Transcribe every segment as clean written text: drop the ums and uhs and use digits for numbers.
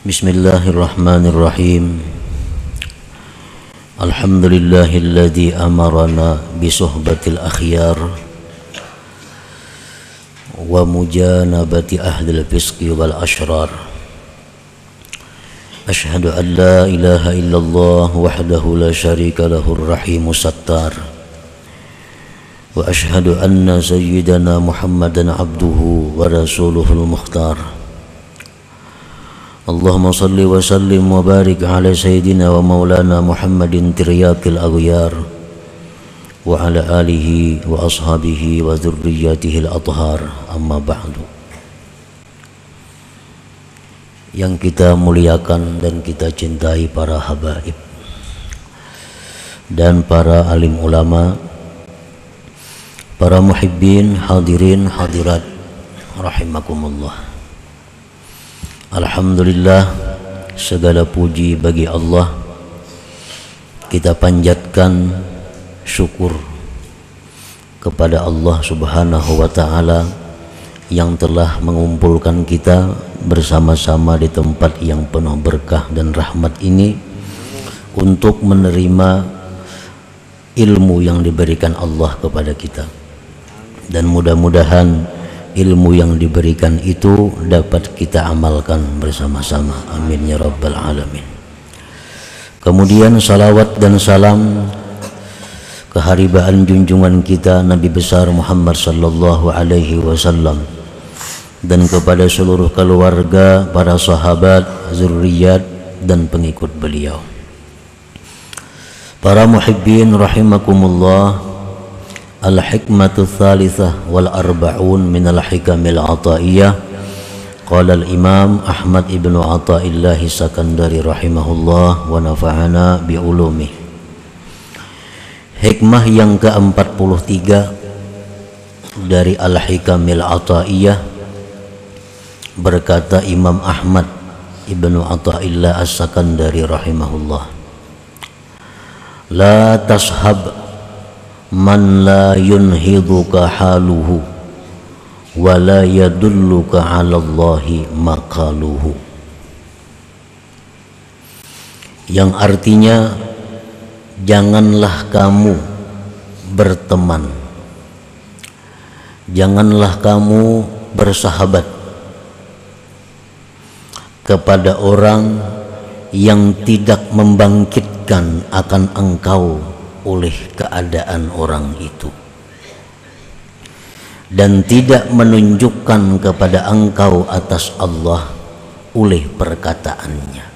Bismillahirrahmanirrahim. Alhamdulillahilladzi amarana bisuhbatil akhyar wa mujanabati ahlil fisqi wal ashrar. Ashhadu an la ilaha illallah wahdahu la syarika lahur rahimus sattar. Wa ashhadu anna sayyidana Muhammadan abduhu wa rasuluhul mukhtar. Allahumma salli wa sallim wa barik ala sayyidina wa maulana Muhammadin tiryakil aghyar wa ala alihi wa ashabihi wa dzurriyyatihi al-athhar, amma ba'du. Yang kita muliakan dan kita cintai para habaib dan para alim ulama, para muhibbin, hadirin, hadirat rahimakumullah. Alhamdulillah, segala puji bagi Allah. Kita panjatkan syukur kepada Allah Subhanahu wa ta'ala yang telah mengumpulkan kita bersama-sama di tempat yang penuh berkah dan rahmat ini untuk menerima ilmu yang diberikan Allah kepada kita. Dan mudah-mudahan ilmu yang diberikan itu dapat kita amalkan bersama-sama. Amin ya rabbal alamin. Kemudian salawat dan salam keharibaan junjungan kita Nabi besar Muhammad sallallahu alaihi wasallam dan kepada seluruh keluarga, para sahabat, zurriyat dan pengikut beliau. Para muhibbin rahimakumullah, al-hikmatu tsalitsah wal arba'un min al-hikamil ataiyah. Qala al-imam Ahmad ibnu Athaillah Sakandari rahimahullah wa nafa'ana bi ulumih. Hikmah yang ke-43 dari al-hikamil ataiyah, berkata Imam Ahmad ibnu Athaillah As-Sakandari rahimahullah, la tashab man la yunhiduka haluhu wa la yadulluka ala Allahi maqaluhu. Yang artinya, janganlah kamu berteman, janganlah kamu bersahabat kepada orang yang tidak membangkitkan akan engkau oleh keadaan orang itu dan tidak menunjukkan kepada engkau atas Allah oleh perkataannya.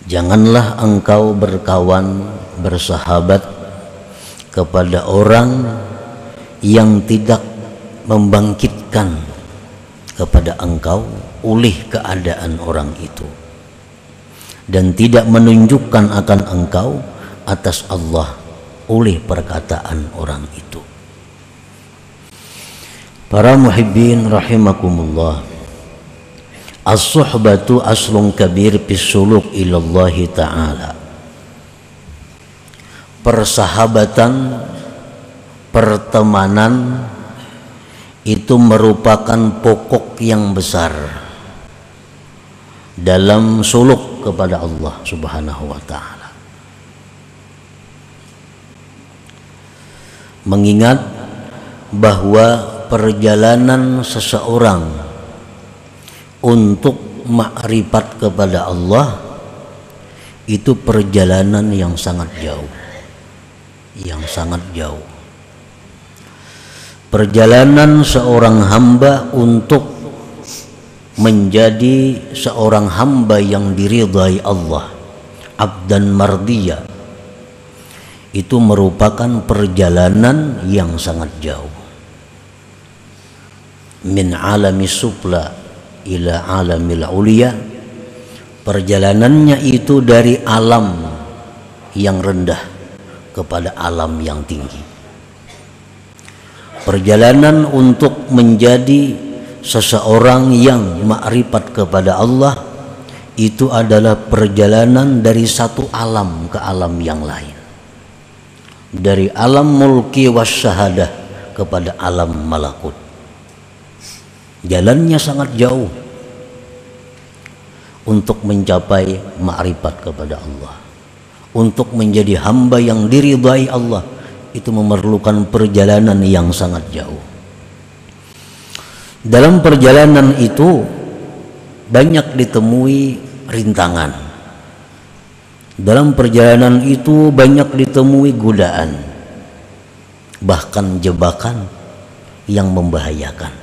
Janganlah engkau berkawan, bersahabat kepada orang yang tidak membangkitkan kepada engkau oleh keadaan orang itu dan tidak menunjukkan akan engkau atas Allah oleh perkataan orang itu. Para muhibbin rahimakumullah, as-suhbatu aslun kabir fis suluk ilallahi ta'ala. Persahabatan, pertemanan itu merupakan pokok yang besar dalam suluk kepada Allah Subhanahu wa ta'ala. Mengingat bahwa perjalanan seseorang untuk makrifat kepada Allah itu perjalanan yang sangat jauh, Perjalanan seorang hamba untuk menjadi seorang hamba yang diridhai Allah, abdan mardiyah, itu merupakan perjalanan yang sangat jauh. Min alami sufla ila alamil ulia, perjalanannya itu dari alam yang rendah kepada alam yang tinggi. Perjalanan untuk menjadi seseorang yang makrifat kepada Allah itu adalah perjalanan dari satu alam ke alam yang lain, dari alam mulki wasyahadah kepada alam malakut. Jalannya sangat jauh, untuk mencapai ma'rifat kepada Allah, untuk menjadi hamba yang diridhai Allah, itu memerlukan perjalanan yang sangat jauh. Dalam perjalanan itu banyak ditemui rintangan. Dalam perjalanan itu banyak ditemui godaan, bahkan jebakan yang membahayakan.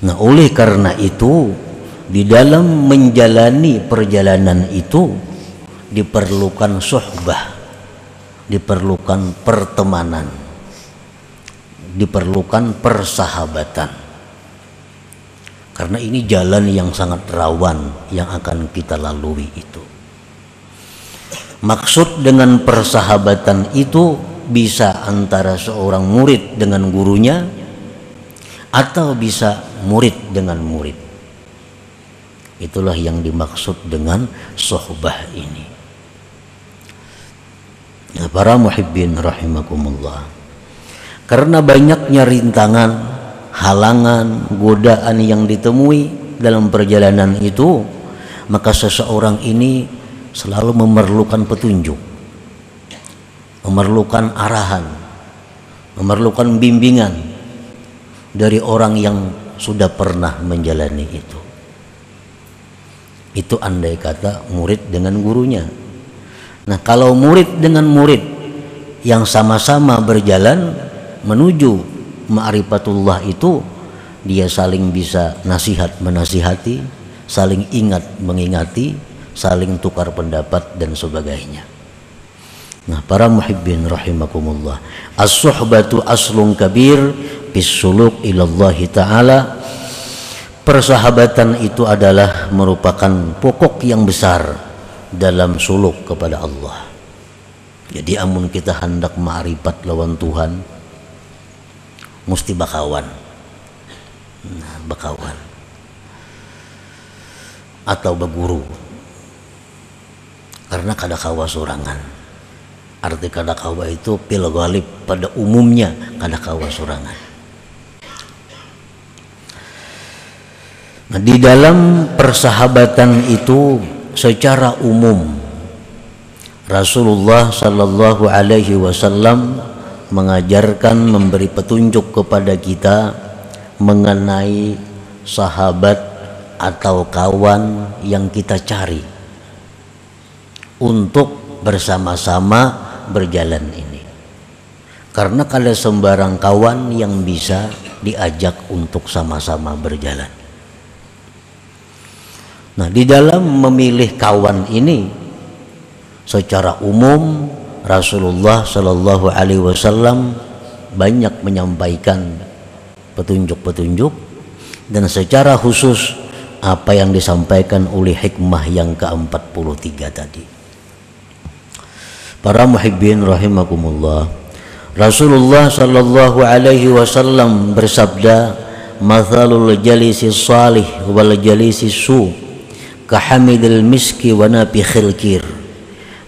Nah, oleh karena itu di dalam menjalani perjalanan itu diperlukan suhbah, diperlukan pertemanan, diperlukan persahabatan. Karena ini jalan yang sangat rawan yang akan kita lalui itu. Maksud dengan persahabatan itu bisa antara seorang murid dengan gurunya, atau bisa murid dengan murid. Itulah yang dimaksud dengan suhbah ini. Nah, para muhibbin rahimakumullah, karena banyaknya rintangan, halangan, godaan yang ditemui dalam perjalanan itu, maka seseorang ini selalu memerlukan petunjuk, memerlukan arahan, memerlukan bimbingan dari orang yang sudah pernah menjalani itu. Itu andai kata murid dengan gurunya. Nah, kalau murid dengan murid yang sama-sama berjalan menuju ma'rifatullah itu, dia saling bisa nasihat menasihati, saling ingat mengingati, saling tukar pendapat dan sebagainya. Nah, para muhibbin rahimakumullah, as-suhbatu aslun kabir bis suluk ilallahi ta'ala. Persahabatan itu adalah merupakan pokok yang besar dalam suluk kepada Allah. Jadi amun kita hendak ma'rifat lawan Tuhan, mesti bakawan. Nah, bakawan atau beguru. Karena kada kawa sorangan. Arti kada kawa itu pil ghalib, pada umumnya kada kawa sorangan. Nah, di dalam persahabatan itu secara umum Rasulullah sallallahu alaihi wasallam mengajarkan, memberi petunjuk kepada kita mengenai sahabat atau kawan yang kita cari untuk bersama-sama berjalan ini. Karena kada sembarang kawan yang bisa diajak untuk sama-sama berjalan. Nah, di dalam memilih kawan ini secara umum Rasulullah Shallallahu Alaihi Wasallam banyak menyampaikan petunjuk-petunjuk, dan secara khusus apa yang disampaikan oleh hikmah yang ke-43 tadi. Para muhibbin rahimakumullah, Rasulullah Shallallahu Alaihi Wasallam bersabda, "Mathalul jalisi salih wal jalisi su kahamidil miski wa nafikhil kir.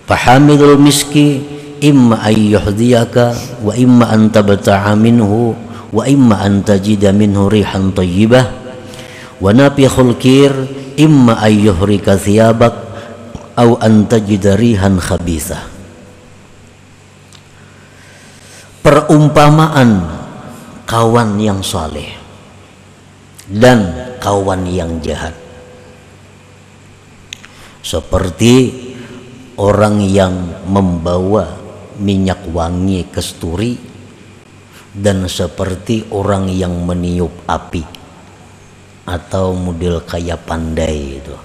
Fahamidul miski imma an yuhdiyaka wa imma an tabta'a minhu wa imma an tajida minhu rihan tayyibah wa nafikhul kir imma an yuhrika thiyabak aw an tajida rihan khabithah." Perumpamaan kawan yang saleh dan kawan yang jahat seperti orang yang membawa minyak wangi kesturi dan seperti orang yang meniup api, atau model kayak pandai itu,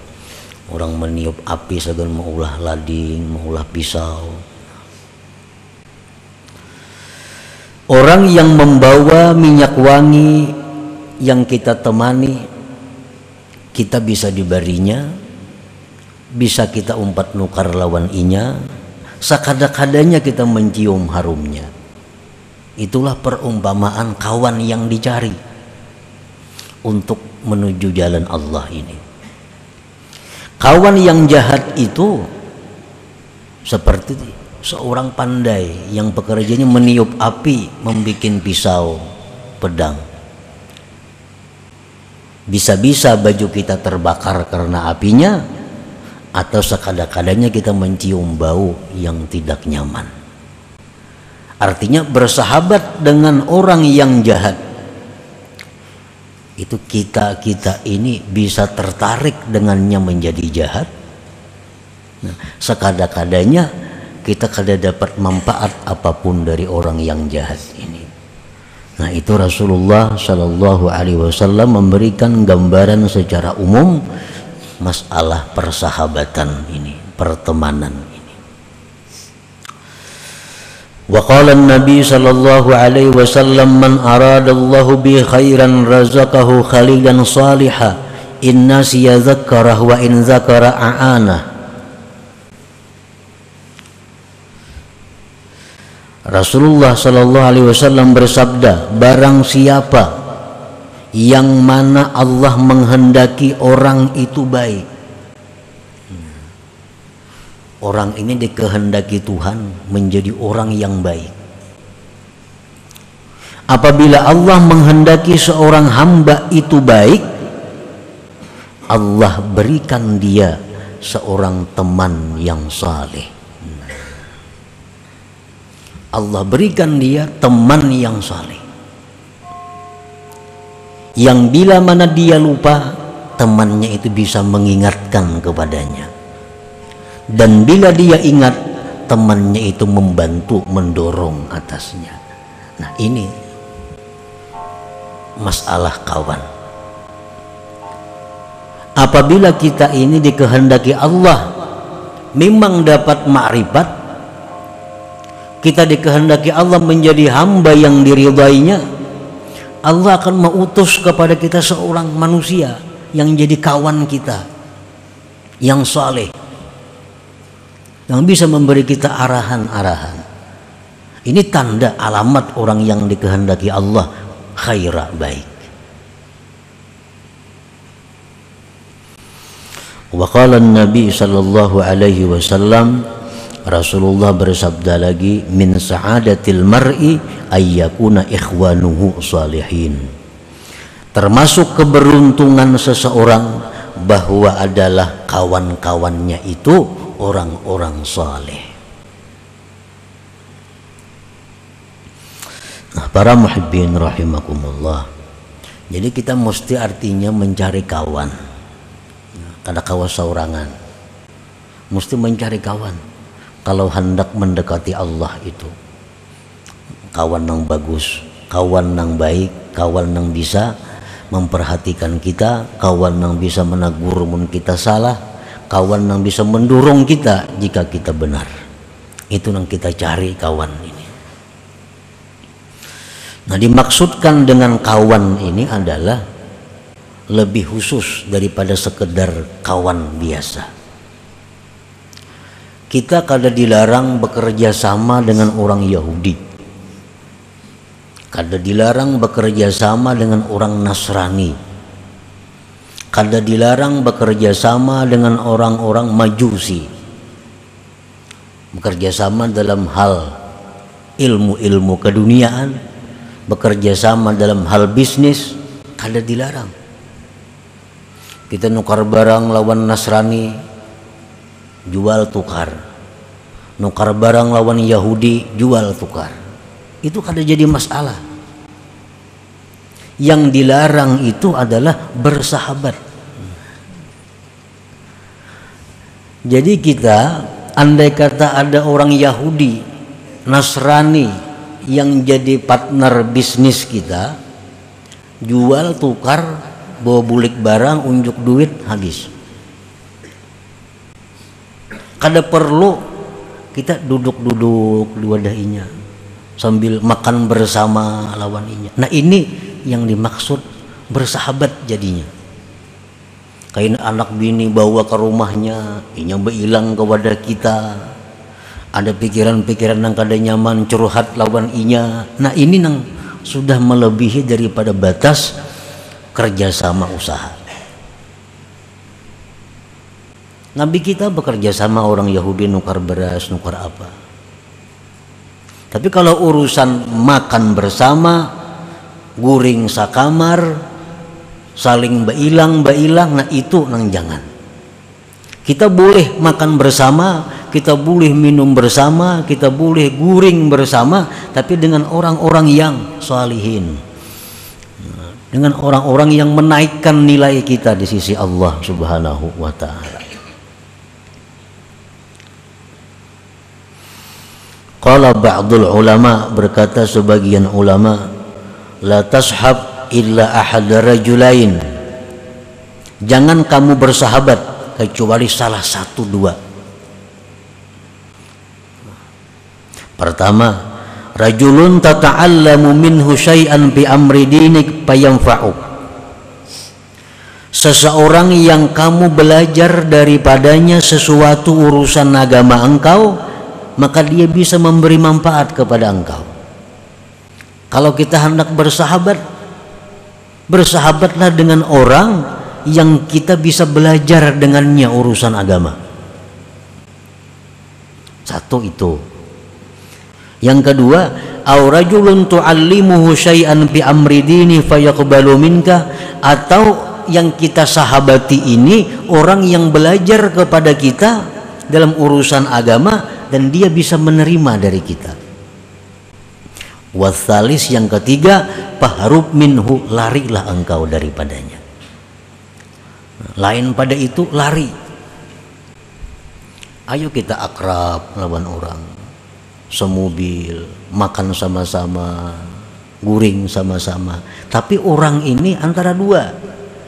orang meniup api segala maulah lading, maulah pisau. Orang yang membawa minyak wangi yang kita temani, kita bisa dibarinya, bisa kita umpat nukar lawan inya, sakada-kadanya kita mencium harumnya. Itulah perumpamaan kawan yang dicari untuk menuju jalan Allah ini. Kawan yang jahat itu seperti seorang pandai yang pekerjaannya meniup api, membikin pisau, pedang. Bisa-bisa baju kita terbakar karena apinya, atau sekadang-kadangnya kita mencium bau yang tidak nyaman. Artinya bersahabat dengan orang yang jahat, itu kita ini bisa tertarik dengannya menjadi jahat. Nah, sekadang-kadangnya kita kada dapat manfaat apapun dari orang yang jahat ini. Nah, itu Rasulullah Shallallahu Alaihi Wasallam memberikan gambaran secara umum masalah persahabatan ini, pertemanan ini. Wa qala an-nabi sallallahu alaihi wasallam man aradallahu bi khairan razaqahu khalilan salihah inna siyadzakarah wa in zakara a'ana. Rasulullah sallallahu alaihi wasallam bersabda, barang siapa yang mana Allah menghendaki orang itu baik, orang ini dikehendaki Tuhan menjadi orang yang baik. Apabila Allah menghendaki seorang hamba itu baik, Allah berikan dia seorang teman yang saleh. Allah berikan dia teman yang saleh, yang bila mana dia lupa, temannya itu bisa mengingatkan kepadanya, dan bila dia ingat, temannya itu membantu, mendorong atasnya. Nah, ini masalah kawan. Apabila kita ini dikehendaki Allah memang dapat ma'rifat, kita dikehendaki Allah menjadi hamba yang diridainya, Allah akan mengutus kepada kita seorang manusia yang jadi kawan kita, yang saleh, yang bisa memberi kita arahan-arahan. Ini tanda alamat orang yang dikehendaki Allah khaira, baik. Wa qala an-nabi sallallahu alaihi wasallam, Rasulullah bersabda lagi, min sa'adatil mar'i ayyakuna ikhwanuhu salihin. Termasuk keberuntungan seseorang bahwa adalah kawan-kawannya itu orang-orang saleh. Nah, para muhibbin rahimakumullah, jadi kita mesti artinya mencari kawan. Kada kawas saurangan, mesti mencari kawan. Kalau hendak mendekati Allah itu kawan yang bagus, kawan yang baik, kawan yang bisa memperhatikan kita, kawan yang bisa menegur mun kita salah, kawan yang bisa mendorong kita jika kita benar. Itu yang kita cari, kawan ini. Nah, dimaksudkan dengan kawan ini adalah lebih khusus daripada sekedar kawan biasa. Kita kada dilarang bekerja sama dengan orang Yahudi, kada dilarang bekerja sama dengan orang Nasrani, kada dilarang bekerja sama dengan orang-orang Majusi, bekerja sama dalam hal ilmu-ilmu keduniaan, bekerja sama dalam hal bisnis, kada dilarang. Kita nukar barang lawan Nasrani, jual tukar, nukar barang lawan Yahudi, jual tukar, itu kada jadi masalah. Yang dilarang itu adalah bersahabat. Jadi kita, andai kata ada orang Yahudi, Nasrani yang jadi partner bisnis kita, jual tukar, bawa bulik barang, unjuk duit, habis. Kada perlu kita duduk-duduk di wadahinya sambil makan bersama lawan inya. Nah, ini yang dimaksud bersahabat jadinya. Kayak anak bini bawa ke rumahnya, inya beilang ke wadah kita, ada pikiran-pikiran yang kada nyaman, curhat lawan inya. Nah, ini yang sudah melebihi daripada batas kerjasama usaha. Nabi kita bekerja sama orang Yahudi, nukar beras, nukar apa. Tapi kalau urusan makan bersama, guring sakamar, saling bailang, nah itu nang jangan. Kita boleh makan bersama, kita boleh minum bersama, kita boleh guring bersama, tapi dengan orang-orang yang salihin, dengan orang-orang yang menaikkan nilai kita di sisi Allah Subhanahu wa ta'ala. Qala ba'dul ulama, berkata sebagian ulama, la tashab illa ahad rajulain, jangan kamu bersahabat kecuali salah satu dua. Pertama, rajulun tata'allamu minhu syai'an bi amri dinik fayanfa'uk, seseorang yang kamu belajar daripadanya sesuatu urusan agama engkau, maka dia bisa memberi manfaat kepada engkau. Kalau kita hendak bersahabat, bersahabatlah dengan orang yang kita bisa belajar dengannya urusan agama. Satu itu. Yang kedua, aw rajulun tu'allimuhu syai'an bi amri dini fayaqbalu minka, atau yang kita sahabati ini orang yang belajar kepada kita dalam urusan agama dan dia bisa menerima dari kita. Wasalis, yang ketiga, fahrub minhu, larilah engkau daripadanya. Lain pada itu lari. Ayo kita akrab lawan orang, semobil, makan sama-sama, guring sama-sama. Tapi orang ini antara dua,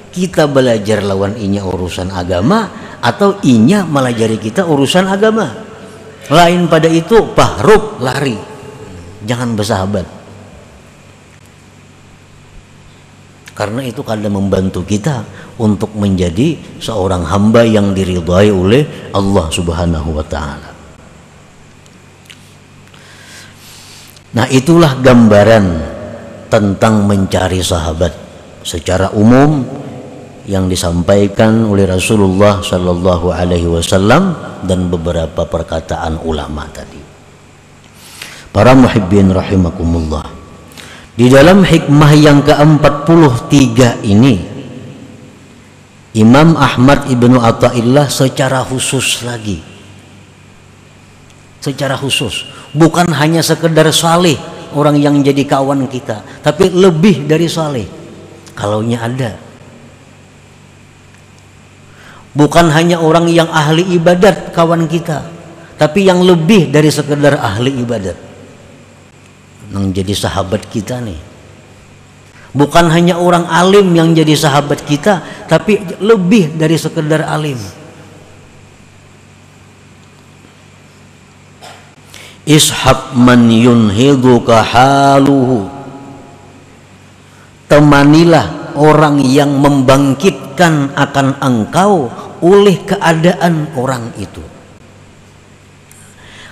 kita belajar lawan inya urusan agama, atau inya melajari kita urusan agama. Lain pada itu fahrub, lari, jangan bersahabat. Karena itu kadang membantu kita untuk menjadi seorang hamba yang diridhai oleh Allah Subhanahu wa ta'ala. Nah, itulah gambaran tentang mencari sahabat secara umum yang disampaikan oleh Rasulullah Sallallahu Alaihi Wasallam dan beberapa perkataan ulama tadi. Para muhibbin rahimakumullah, di dalam hikmah yang ke-43 ini, Imam Ahmad Ibnu Athaillah secara khusus lagi, secara khusus, bukan hanya sekedar saleh orang yang jadi kawan kita, tapi lebih dari saleh kalaunya ada. Bukan hanya orang yang ahli ibadat kawan kita, tapi yang lebih dari sekedar ahli ibadat yang jadi sahabat kita nih. Bukan hanya orang alim yang jadi sahabat kita, tapi lebih dari sekedar alim. Ishab man yunhiduka haluhu, temanilah orang yang membangkitkan akan engkau oleh keadaan orang itu.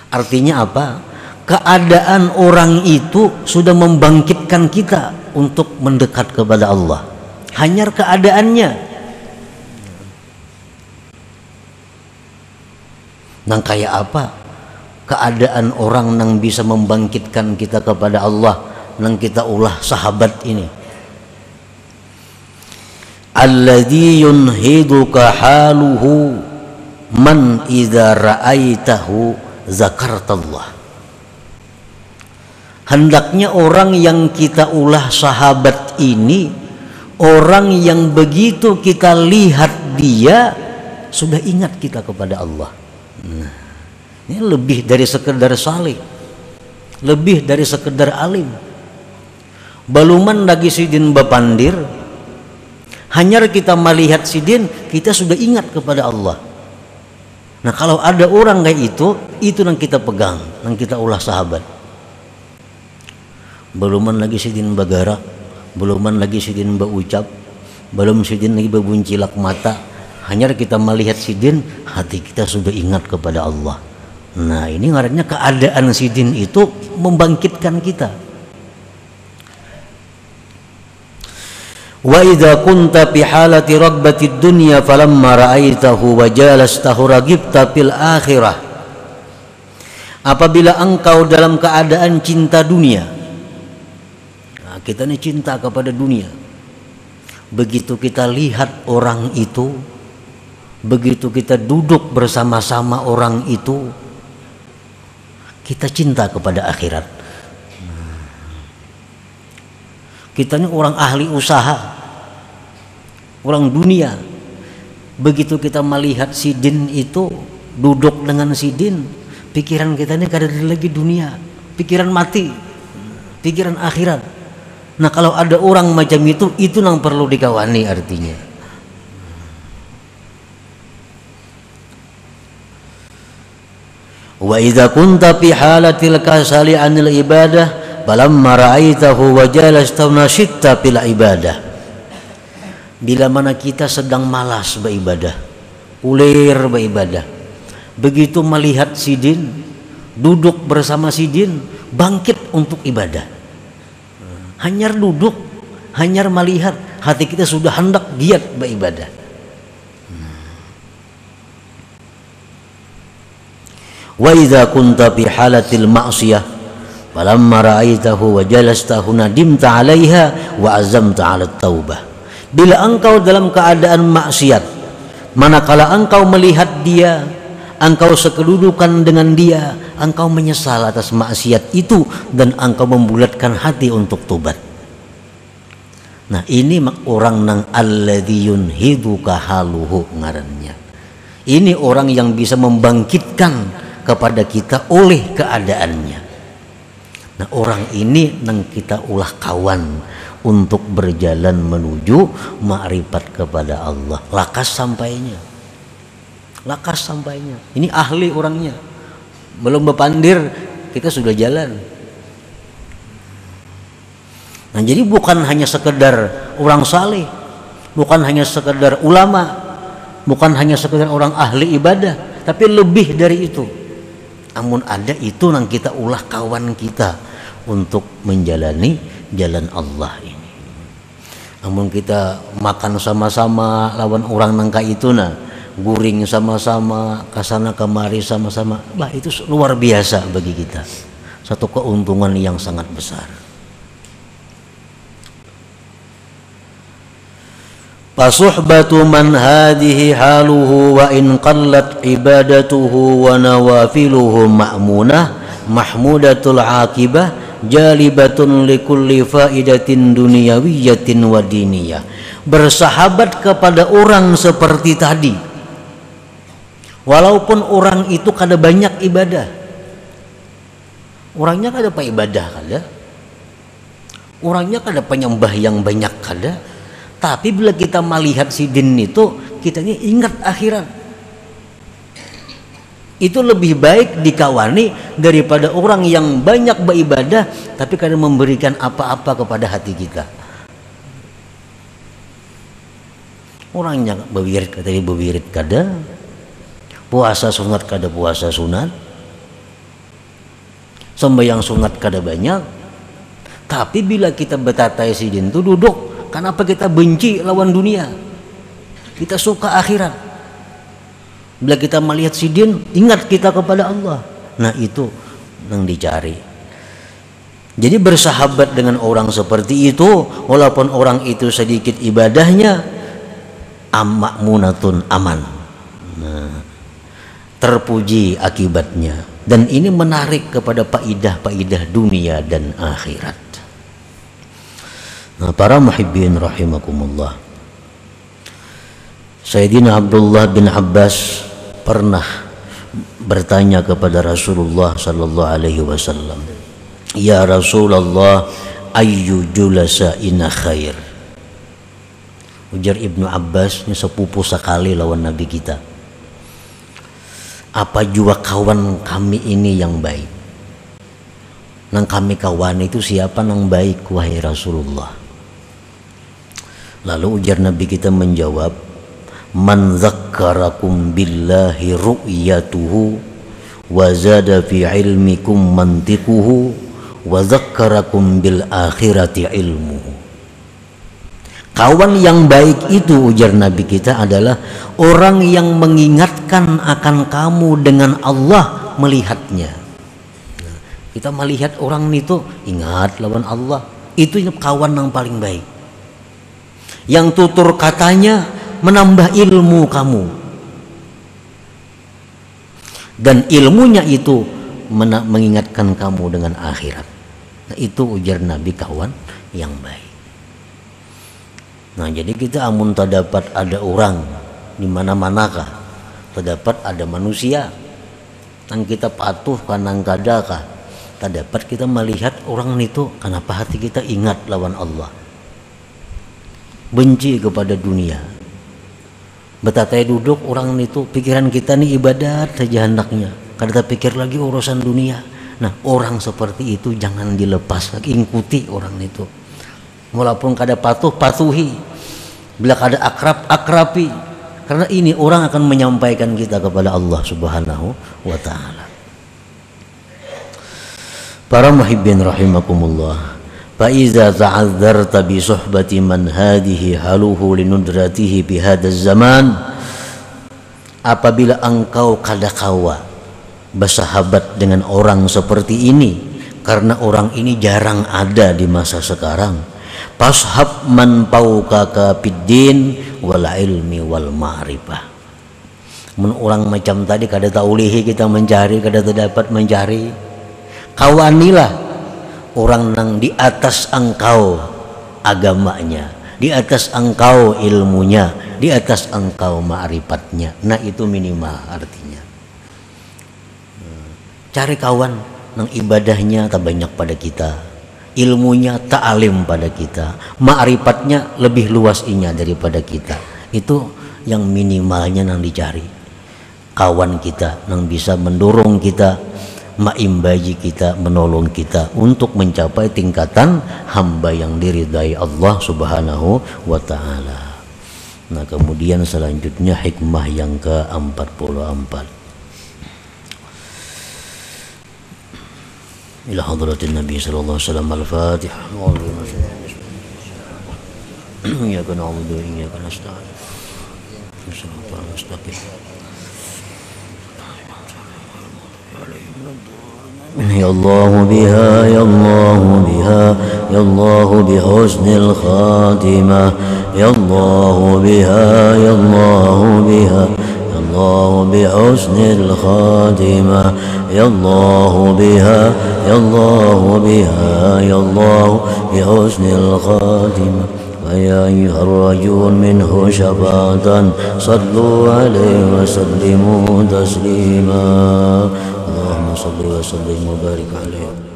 Artinya apa? Keadaan orang itu sudah membangkitkan kita untuk mendekat kepada Allah. Hanya keadaannya. Nang kayak apa? Keadaan orang yang bisa membangkitkan kita kepada Allah, nang kita ulah sahabat ini. Alladzi yunhiduka haluhu man idza ra'aitahu zakartallah. Hendaknya orang yang kita ulah sahabat ini orang yang begitu kita lihat dia sudah ingat kita kepada Allah. Nah, ini lebih dari sekedar saleh, lebih dari sekedar alim. Baluman lagi sidin bapandir, hanya kita melihat sidin kita sudah ingat kepada Allah. Nah, kalau ada orang kayak itu yang kita pegang, yang kita ulah sahabat. Beluman lagi sidin bagara, beluman lagi sidin berucap, belum sidin lagi berbuncilak mata, hanya kita melihat sidin hati kita sudah ingat kepada Allah. Nah, ini ngarannya keadaan sidin itu membangkitkan kita. Wa idza kunta fi halati raghbatid dunya falamma ra'aitahu wa jalastahu raghibta fil akhirah. Apabila engkau dalam keadaan cinta dunia, kita ini cinta kepada dunia. begitu kita lihat orang itu, begitu kita duduk bersama-sama orang itu, kita cinta kepada akhirat. Kita ini orang ahli usaha, orang dunia. Begitu kita melihat si Din itu duduk dengan si Din, pikiran kita ini kada ada lagi dunia, pikiran mati, pikiran akhirat. Nah kalau ada orang macam itu yang perlu dikawani artinya. Wa idza kunta fi halatil kasali 'anil ibadah falamma ra'aitahu wa jalasta nashitta fil ibadah. Bila mana kita sedang malas beribadah, ulir beribadah, begitu melihat si Din, duduk bersama si Din, bangkit untuk ibadah. Hanyar duduk, hanyar melihat, hati kita sudah hendak giat beribadah. Wa idza kunta fi halatil ma'siyah falamma ra'aitahu wa jalastahu nadimta 'alaiha wa azamta 'ala taubah. Bila engkau dalam keadaan maksiat, manakala engkau melihat dia, engkau sekedudukan dengan dia, engkau menyesal atas maksiat itu dan engkau membulatkan hati untuk tobat. Nah ini orang nang alladzi yunhiduka haluhu ngarannya. Ini orang yang bisa membangkitkan kepada kita oleh keadaannya. Nah orang ini nang kita ulah kawan untuk berjalan menuju makrifat kepada Allah. Lakas sampainya, lakas sampainya. Ini ahli orangnya, belum berpandir kita sudah jalan. Nah jadi bukan hanya sekedar orang saleh, bukan hanya sekedar ulama, bukan hanya sekedar orang ahli ibadah, tapi lebih dari itu. Namun ada itu yang kita ulah kawan kita untuk menjalani jalan Allah ini. Namun kita makan sama-sama lawan orang nangka itu nah, guring sama-sama, kasana kemari sama-sama, bah itu luar biasa bagi kita, satu keuntungan yang sangat besar. Fasuhbatu man hadhihi haluhu wa in qallat ibadatuhu wa nawafiluhu ma'munah mahmudatul aqibah jalibatun likulli faidatin dunyawiyatin wa diniyah. Bersahabat kepada orang seperti tadi, walaupun orang itu kada banyak ibadah, orangnya kada apa ibadah kada, orangnya kada penyembah yang banyak kada, tapi bila kita melihat si Din itu, kita ini ingat akhirat. Itu lebih baik dikawani daripada orang yang banyak beribadah tapi kadang memberikan apa-apa kepada hati kita. Orangnya bewirid kada bewirid kada, puasa sunat kada puasa sunat, sembahyang sunat kada banyak, tapi bila kita betatai si Din itu duduk, kenapa kita benci lawan dunia, kita suka akhirat. Bila kita melihat si Din, ingat kita kepada Allah. Nah itu yang dicari. Jadi bersahabat dengan orang seperti itu, walaupun orang itu sedikit ibadahnya, makmunatun aman. Nah, terpuji akibatnya. Dan ini menarik kepada faidah-faidah dunia dan akhirat. Nah para muhibbin rahimakumullah, Sayyidina Abdullah bin Abbas pernah bertanya kepada Rasulullah sallallahu alaihi wasallam, "Ya Rasulullah, ayyu julasa'ina khair?" Ujar Ibnu Abbas, ini sepupu sekali lawan Nabi kita. Apa jua kawan kami ini yang baik? Nang kami kawan itu siapa nang baik wahai Rasulullah? Lalu ujar Nabi kita menjawab, man dzakkarakum billahi ru'yatuhu wa zada fi ilmikum mantiquhu wa dzakkarakum bil akhirati ilmuhu. Kawan yang baik itu ujar Nabi kita adalah orang yang mengingatkan akan kamu dengan Allah melihatnya. Kita melihat orang itu ingat lawan Allah, itu kawan yang paling baik. yang tutur katanya menambah ilmu kamu, dan ilmunya itu mengingatkan kamu dengan akhirat. Nah, itu ujar Nabi kawan yang baik. Nah, jadi kita amun terdapat ada orang di mana-manakah, terdapat ada manusia yang kita patuh kanang kadakah, terdapat kita melihat orang itu, kenapa hati kita ingat lawan Allah, benci kepada dunia. Betatai duduk orang itu, pikiran kita nih ibadat saja hendaknya, kada pikir lagi urusan dunia. Nah, orang seperti itu jangan dilepas lagi, ikuti orang itu. Walaupun kada patuh, patuhi. Bila kada akrab, akrabi. Karena ini orang akan menyampaikan kita kepada Allah Subhanahu wa ta'ala. Para muhibbin rahimakumullah, fa iza ta'adzarta bi suhbati man hadhihi haluhu linudratihi bi hadzal zaman, apabila engkau kadakawa bersahabat dengan orang seperti ini, karena orang ini jarang ada di masa sekarang, fashab man fawqaka fiddin wal ilmi wal ma'rifah. Men orang macam tadi kada taulihi kita mencari, kada terdapat mencari, kawanilah orang nang di atas engkau agamanya, di atas engkau ilmunya, di atas engkau ma'rifatnya. Nah, itu minimal artinya. Cari kawan nang ibadahnya tak banyak pada kita, ilmunya tak alim pada kita, ma'rifatnya lebih luas inya daripada kita. Itu yang minimalnya nang dicari. Kawan kita nang bisa mendorong kita, maimbaji kita, menolong kita untuk mencapai tingkatan hamba yang diridai Allah Subhanahu wa ta'ala. Nah, kemudian selanjutnya hikmah yang ke-44. Ila hadratin Nabi sallallahu alaihi wasallam. Al-Fatihah. Iyyaka na'budu wa iyyaka nasta'in. Shiratal mustaqim. Ya Allah biha, ya Allah biha, ya Allah bihusnil khatimah, ya Allah biha, ya Allah biha, الله بحسن الخاتمة، يا الله بها، يا الله بها، يا الله بحسن الخاتمة. ويا أيها الرجل منه شفاعة صلوا عليه وسلموا تسليما. اللهم صل وسلم وبارك عليه.